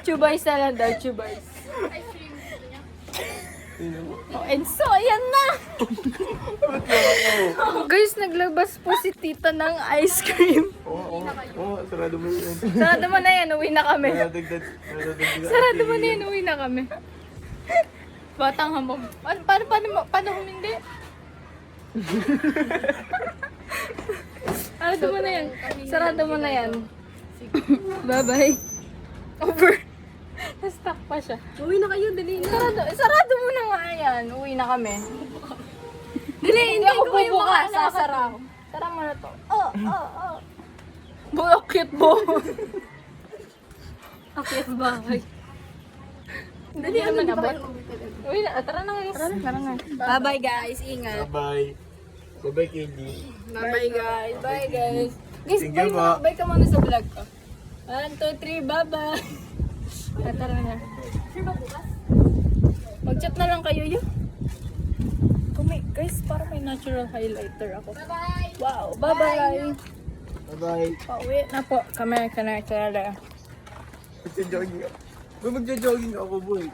Chubais na lang daw, chubais. Oh, and so, ayan na! Guys, naglabas po si tita ng ice cream. Oo, sarado mo yun. Sarado mo na yan, uwi na kami. Nadagdag. Sarado mo na yan, uwi na kami. Batang hamog. Paano humindi? Sarado mo na yan. Sarado mo na yan. Bye-bye. Over. Na-stuck pa siya. Uwi na kayo, dali na. Sarado mo na nga yan. Uwi na kami. Dali, Hindi ako bubukas. Sasara ako. Sara mo na to. Oh. Bakit mo? Akyat bahay. Hindi naman abot. Uwi na. Tara na guys. Tara na. Bye-bye guys, ingat. Bye-bye. Bye-bye, KD. Bye guys. Bye guys. Guys, Sige bye po. mo. Bye ka muna sa vlog ko. 1, 2, 3. Bye-bye. Tara na. Mag-chat na lang kayo yun. Guys, parang may natural highlighter ako. Bye-bye. Wow. Bye-bye. Bye-bye. Pauwi na po. Kami ka na. Magja-jogging ako. Boy, magja-jogging ako, boy.